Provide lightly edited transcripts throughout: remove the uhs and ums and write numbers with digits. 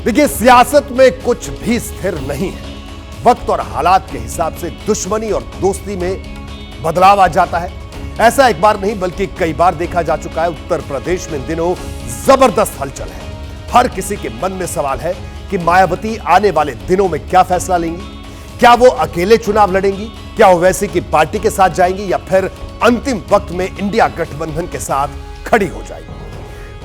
देखिए, सियासत में कुछ भी स्थिर नहीं है। वक्त और हालात के हिसाब से दुश्मनी और दोस्ती में बदलाव आ जाता है। ऐसा एक बार नहीं बल्कि कई बार देखा जा चुका है। उत्तर प्रदेश में इन दिनों जबरदस्त हलचल है। हर किसी के मन में सवाल है कि मायावती आने वाले दिनों में क्या फैसला लेंगी। क्या वो अकेले चुनाव लड़ेंगी, क्या ओवैसी की पार्टी के साथ जाएंगी, या फिर अंतिम वक्त में इंडिया गठबंधन के साथ खड़ी हो जाएगी।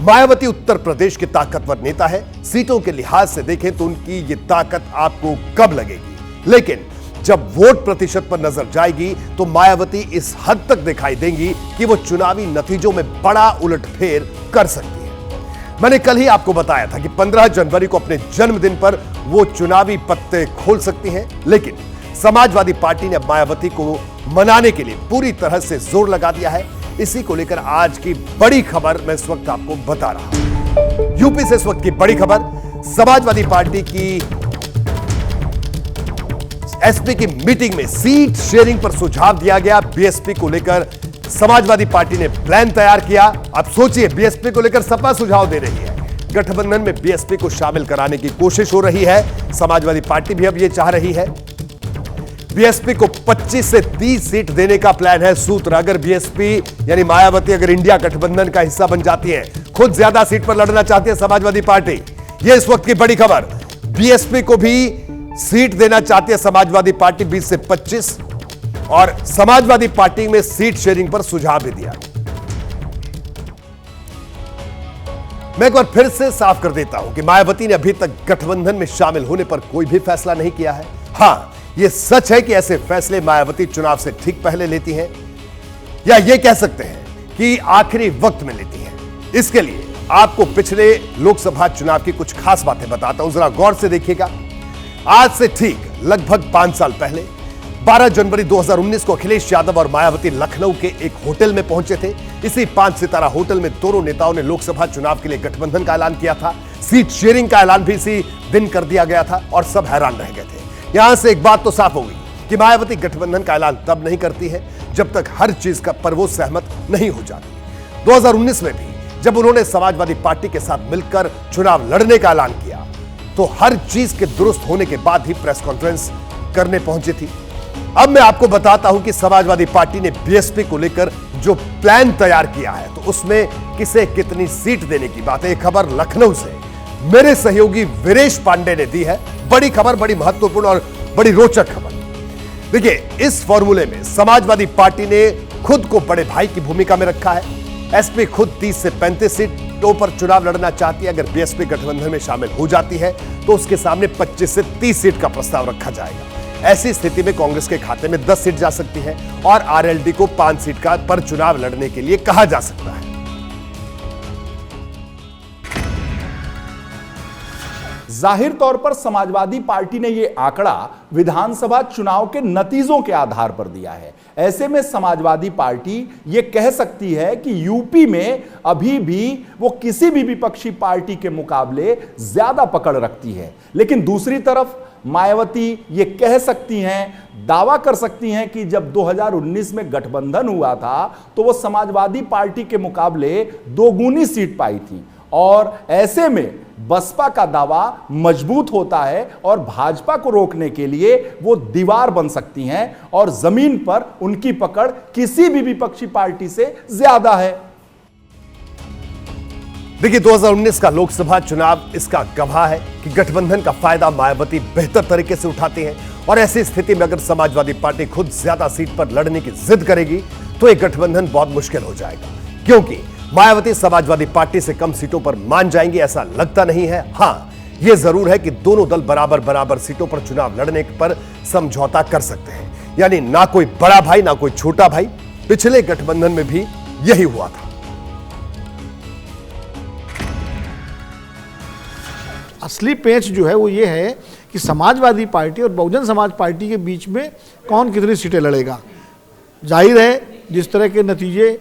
मायावती उत्तर प्रदेश के ताकतवर नेता है। सीटों के लिहाज से देखें तो उनकी ये ताकत आपको कब लगेगी, लेकिन जब वोट प्रतिशत पर नजर जाएगी तो मायावती इस हद तक दिखाई देंगी कि वो चुनावी नतीजों में बड़ा उलटफेर कर सकती है। मैंने कल ही आपको बताया था कि 15 जनवरी को अपने जन्मदिन पर वो चुनावी पत्ते खोल सकती हैं, लेकिन समाजवादी पार्टी ने मायावती को मनाने के लिए पूरी तरह से जोर लगा दिया है। इसी को लेकर आज की बड़ी खबर मैं इस वक्त आपको बता रहा हूं। यूपी से इस वक्त की बड़ी खबर, समाजवादी पार्टी की एसपी की मीटिंग में सीट शेयरिंग पर सुझाव दिया गया। बीएसपी को लेकर समाजवादी पार्टी ने प्लान तैयार किया। अब सोचिए, बीएसपी को लेकर सपा सुझाव दे रही है। गठबंधन में बीएसपी को शामिल कराने की कोशिश हो रही है। समाजवादी पार्टी भी अब यह चाह रही है। बीएसपी को 25 से 30 सीट देने का प्लान है। सूत्र, अगर बीएसपी यानी मायावती अगर इंडिया गठबंधन का हिस्सा बन जाती है, खुद ज्यादा सीट पर लड़ना चाहती है समाजवादी पार्टी। यह इस वक्त की बड़ी खबर। बीएसपी को भी सीट देना चाहती है समाजवादी पार्टी 20 से 25, और समाजवादी पार्टी में सीट शेयरिंग पर सुझाव भी दिया। मैं एक बार फिर से साफ कर देता हूं कि मायावती ने अभी तक गठबंधन में शामिल होने पर कोई भी फैसला नहीं किया है। हां, यह सच है कि ऐसे फैसले मायावती चुनाव से ठीक पहले लेती हैं, या यह कह सकते हैं कि आखिरी वक्त में लेती हैं। इसके लिए आपको पिछले लोकसभा चुनाव की कुछ खास बातें बताता हूं, जरा गौर से देखिएगा। आज से ठीक लगभग 5 साल पहले 12 जनवरी 2019 को अखिलेश यादव और मायावती लखनऊ के एक होटल में पहुंचे थे। इसी 5 सितारा होटल में दोनों नेताओं ने लोकसभा चुनाव के लिए गठबंधन का ऐलान किया था। सीट शेयरिंग का ऐलान भी इसी दिन कर दिया गया था और सब हैरान रह गए थे। यहां से एक बात तो साफ हो गई कि मायावती गठबंधन का ऐलान तब नहीं करती है जब तक हर चीज का पर वो सहमत नहीं हो जाती। 2019 में भी जब उन्होंने समाजवादी पार्टी के साथ मिलकर चुनाव लड़ने का ऐलान किया तो हर चीज के दुरुस्त होने के बाद ही प्रेस कॉन्फ्रेंस करने पहुंची थी। अब मैं आपको बताता हूं कि समाजवादी पार्टी ने बीएसपी को लेकर जो प्लान तैयार किया है तो उसमें किसे कितनी सीट देने की बात है। यह खबर लखनऊ से मेरे सहयोगी वीरेश पांडे ने दी है। बड़ी खबर, बड़ी महत्वपूर्ण और बड़ी रोचक खबर। देखिए, इस फॉर्मूले में समाजवादी पार्टी ने खुद को बड़े भाई की भूमिका में रखा है। एसपी खुद 30 से 35 सीटों पर चुनाव लड़ना चाहती है। अगर बीएसपी गठबंधन में शामिल हो जाती है तो उसके सामने 25 से 30 सीट का प्रस्ताव रखा जाएगा। ऐसी स्थिति में कांग्रेस के खाते में 10 सीट जा सकती है और आरएलडी को 5 सीट का पर चुनाव लड़ने के लिए कहा जा सकता है। जाहिर तौर पर समाजवादी पार्टी ने यह आंकड़ा विधानसभा चुनाव के नतीजों के आधार पर दिया है। ऐसे में समाजवादी पार्टी यह कह सकती है कि यूपी में अभी भी वो किसी भी विपक्षी पार्टी के मुकाबले ज्यादा पकड़ रखती है। लेकिन दूसरी तरफ मायावती ये कह सकती हैं, दावा कर सकती हैं कि जब 2019 में गठबंधन हुआ था तो वो समाजवादी पार्टी के मुकाबले 2 गुनी सीट पाई थी, और ऐसे में बसपा का दावा मजबूत होता है और भाजपा को रोकने के लिए वो दीवार बन सकती हैं, और जमीन पर उनकी पकड़ किसी भी विपक्षी पार्टी से ज्यादा है। देखिए, 2019 का लोकसभा चुनाव इसका गवाह है कि गठबंधन का फायदा मायावती बेहतर तरीके से उठाते हैं, और ऐसी स्थिति में अगर समाजवादी पार्टी खुद ज्यादा सीट पर लड़ने की जिद करेगी तो यह गठबंधन बहुत मुश्किल हो जाएगा, क्योंकि मायावती समाजवादी पार्टी से कम सीटों पर मान जाएंगे ऐसा लगता नहीं है। हां, यह जरूर है कि दोनों दल बराबर बराबर सीटों पर चुनाव लड़ने पर समझौता कर सकते हैं, यानी ना कोई बड़ा भाई ना कोई छोटा भाई। पिछले गठबंधन में भी यही हुआ था। असली पेंच जो है वो ये है कि समाजवादी पार्टी और बहुजन समाज पार्टी के बीच में कौन कितनी सीटें लड़ेगा। जाहिर है, जिस तरह के नतीजे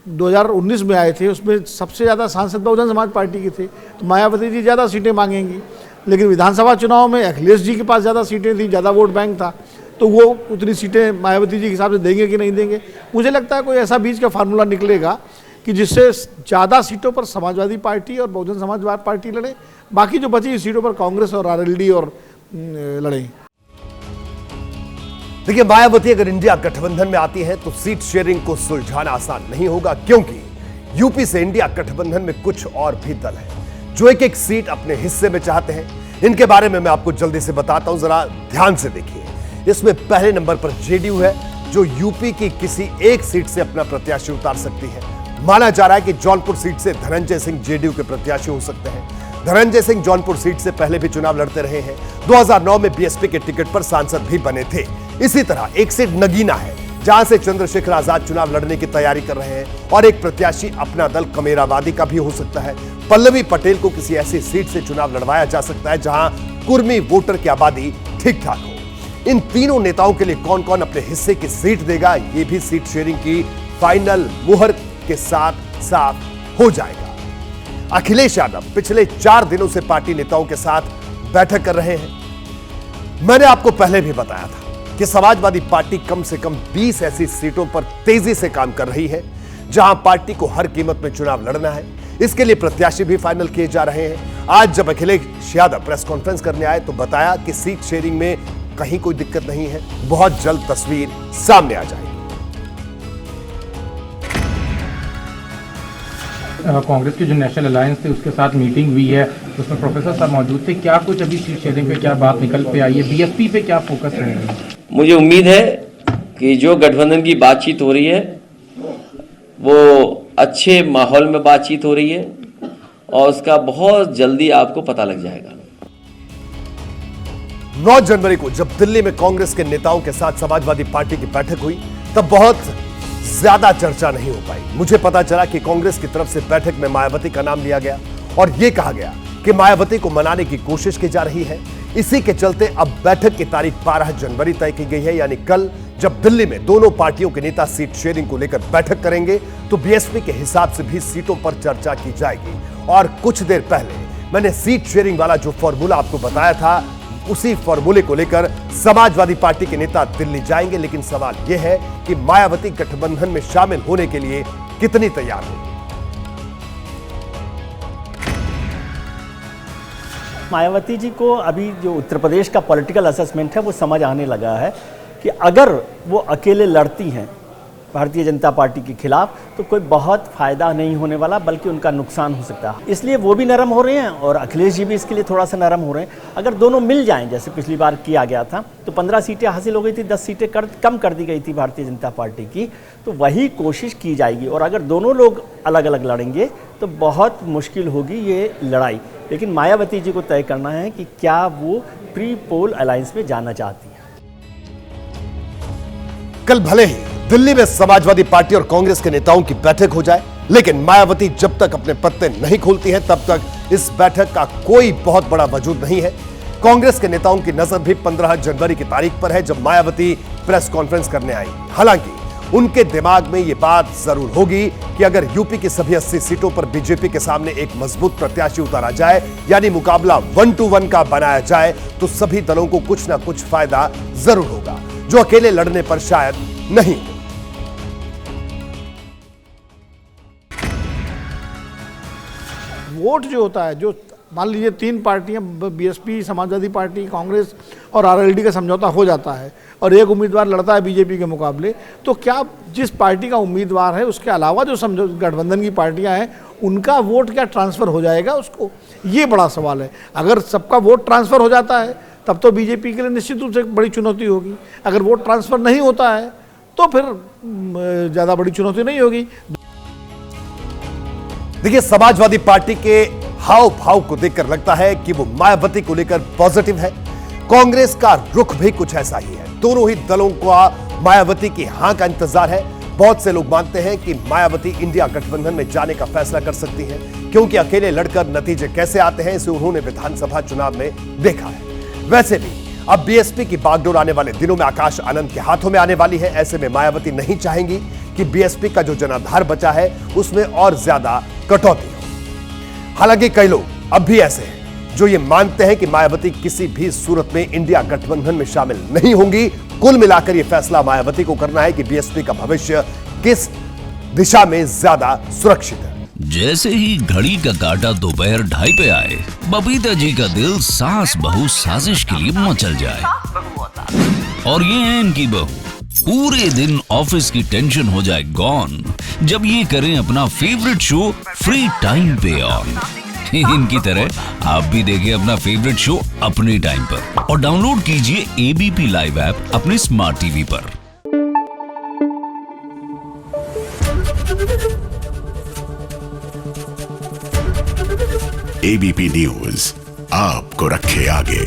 2019 में आए थे उसमें सबसे ज़्यादा सांसद बहुजन समाज पार्टी के थे, तो मायावती जी ज़्यादा सीटें मांगेंगी। लेकिन विधानसभा चुनाव में अखिलेश जी के पास ज़्यादा सीटें थी, ज़्यादा वोट बैंक था, तो वो उतनी सीटें मायावती जी के हिसाब से देंगे कि नहीं देंगे। मुझे लगता है कोई ऐसा बीच का फार्मूला निकलेगा कि जिससे ज़्यादा सीटों पर समाजवादी पार्टी और बहुजन समाज पार्टी लड़े, बाकी जो बची सीटों पर कांग्रेस और आरएलडी और लड़े। देखिए, मायावती अगर इंडिया गठबंधन में आती है तो सीट शेयरिंग को सुलझाना आसान नहीं होगा, क्योंकि यूपी से इंडिया गठबंधन में कुछ और भी दल हैं जो एक एक सीट अपने हिस्से में चाहते हैं। इनके बारे में मैं आपको जल्दी से बताता हूं, जरा ध्यान से देखिए। इसमें पहले नंबर पर जेडीयू है, जो यूपी की किसी एक सीट से अपना प्रत्याशी उतार सकती है। माना जा रहा है कि जौनपुर सीट से धनंजय सिंह जेडीयू के प्रत्याशी हो सकते हैं। धनंजय सिंह जौनपुर सीट से पहले भी चुनाव लड़ते रहे हैं, 2009 में बीएसपी के टिकट पर सांसद भी बने थे। इसी तरह एक सीट नगीना है, जहां से चंद्रशेखर आजाद चुनाव लड़ने की तैयारी कर रहे हैं, और एक प्रत्याशी अपना दल कमेरावादी का भी हो सकता है। पल्लवी पटेल को किसी ऐसी सीट से चुनाव लड़वाया जा सकता है जहां कुर्मी वोटर की आबादी ठीक ठाक हो। इन तीनों नेताओं के लिए कौन कौन अपने हिस्से की सीट देगा, यह भी सीट शेयरिंग की फाइनल मुहर के साथ साफ हो जाएगा। अखिलेश यादव पिछले 4 दिनों से पार्टी नेताओं के साथ बैठक कर रहे हैं। मैंने आपको पहले भी बताया था कि समाजवादी पार्टी कम से कम 20 ऐसी सीटों पर तेजी से काम कर रही है जहां पार्टी को हर कीमत में चुनाव लड़ना है। इसके लिए प्रत्याशी भी फाइनल किए जा रहे हैं। आज जब अखिलेश यादव प्रेस कॉन्फ्रेंस करने आए तो बताया कि सीट शेयरिंग में कहीं कोई दिक्कत नहीं है, बहुत जल्द तस्वीर सामने आ जाएगी। कांग्रेस की जो नेशनल अलायंस थी उसके साथ मीटिंग हुई है, उसमें प्रोफेसर साहब मौजूद थे। क्या कुछ अभी सीट शेयरिंग पे क्या बात निकल पे आई है, बीएसपी पे क्या फोकस रहेगा? मुझे उम्मीद है कि जो गठबंधन की बातचीत हो रही है वो अच्छे माहौल में बातचीत हो रही है और उसका बहुत जल्दी आपको पता लग जाएगा। 9 जनवरी को जब दिल्ली में कांग्रेस के नेताओं के साथ समाजवादी पार्टी की बैठक हुई तब बहुत ज्यादा चर्चा नहीं हो पाई। मुझे पता चला कि कांग्रेस की तरफ से बैठक में मायावती का नाम लिया गया और यह कहा गया कि मायावती को मनाने की कोशिश की जा रही है। इसी के चलते अब बैठक की तारीख 12 जनवरी तय की गई है, यानी कल जब दिल्ली में दोनों पार्टियों के नेता सीट शेयरिंग को लेकर बैठक करेंगे तो बीएसपी के हिसाब से भी सीटों पर चर्चा की जाएगी। और कुछ देर पहले मैंने सीट शेयरिंग वाला जो फॉर्मूला आपको बताया था, उसी फॉर्मूले को लेकर समाजवादी पार्टी के नेता दिल्ली जाएंगे। लेकिन सवाल यह है कि मायावती गठबंधन में शामिल होने के लिए कितनी तैयार होगी। मायावती जी को अभी जो उत्तर प्रदेश का पॉलिटिकल असेसमेंट है वो समझ आने लगा है कि अगर वो अकेले लड़ती हैं भारतीय जनता पार्टी के खिलाफ तो कोई बहुत फायदा नहीं होने वाला, बल्कि उनका नुकसान हो सकता है। इसलिए वो भी नरम हो रहे हैं और अखिलेश जी भी इसके लिए थोड़ा सा नरम हो रहे हैं। अगर दोनों मिल जाएं जैसे पिछली बार किया गया था तो 15 सीटें हासिल हो गई थी, 10 सीटें कम कर दी गई थी भारतीय जनता पार्टी की, तो वही कोशिश की जाएगी। और अगर दोनों लोग अलग अलग लड़ेंगे तो बहुत मुश्किल होगी ये लड़ाई। लेकिन मायावती जी को तय करना है कि क्या वो प्री पोल अलायंस में जाना चाहती हैं। कल भले ही दिल्ली में समाजवादी पार्टी और कांग्रेस के नेताओं की बैठक हो जाए, लेकिन मायावती जब तक अपने पत्ते नहीं खोलती हैं तब तक इस बैठक का कोई बहुत बड़ा वजूद नहीं है। कांग्रेस के नेताओं की नजर भी 15 जनवरी की तारीख पर है जब मायावती प्रेस कॉन्फ्रेंस करने आएंगी। हालांकि उनके दिमाग में यह बात जरूर होगी कि अगर यूपी की सभी 80 सीटों पर बीजेपी के सामने एक मजबूत प्रत्याशी उतारा जाए, यानी मुकाबला 1 to 1 का बनाया जाए, तो सभी दलों को कुछ ना कुछ फायदा जरूर होगा जो अकेले लड़ने पर शायद नहीं। वोट जो होता है, जो मान लीजिए 3 पार्टियां बीएसपी, समाजवादी पार्टी, कांग्रेस और आरएलडी का समझौता हो जाता है और एक उम्मीदवार लड़ता है बीजेपी के मुकाबले, तो क्या जिस पार्टी का उम्मीदवार है उसके अलावा जो गठबंधन की पार्टियां हैं उनका वोट क्या ट्रांसफ़र हो जाएगा उसको, ये बड़ा सवाल है। अगर सबका वोट ट्रांसफ़र हो जाता है तब तो बीजेपी के लिए निश्चित रूप से बड़ी चुनौती होगी। अगर वोट ट्रांसफ़र नहीं होता है तो फिर ज़्यादा बड़ी चुनौती नहीं होगी। देखिए, समाजवादी पार्टी के हाव भाव को देखकर लगता है कि वो मायावती को लेकर पॉजिटिव है। कांग्रेस का रुख भी कुछ ऐसा ही है। दोनों ही दलों का मायावती की हां का इंतजार है। बहुत से लोग मानते हैं कि मायावती इंडिया गठबंधन में जाने का फैसला कर सकती है, क्योंकि अकेले लड़कर नतीजे कैसे आते हैं इसे उन्होंने विधानसभा चुनाव में देखा है। वैसे भी अब बीएसपी की बागडोर आने वाले दिनों में आकाश आनंद के हाथों में आने वाली है। ऐसे में मायावती नहीं चाहेंगी कि बीएसपी का जो जनाधार बचा है उसमें और ज्यादा कटौती हो। हालांकि कई लोग अब भी ऐसे हैं जो ये मानते हैं कि मायावती किसी भी सूरत में इंडिया गठबंधन में शामिल नहीं होंगी। कुल मिलाकर यह फैसला मायावती को करना है कि बीएसपी का भविष्य किस दिशा में ज्यादा सुरक्षित है। जैसे ही घड़ी का काटा दोपहर 2:30 पे आए, बबीता जी का दिल सास बहू साजिश के लिए मचल जाए। और ये है इनकी बहू, पूरे दिन ऑफिस की टेंशन हो जाए गॉन जब ये करें अपना फेवरेट शो फ्री टाइम पे ऑन। इनकी तरह आप भी देखें अपना फेवरेट शो अपने टाइम पर और डाउनलोड कीजिए एबीपी लाइव ऐप अपने स्मार्ट टीवी पर। एबीपी न्यूज आपको रखे आगे।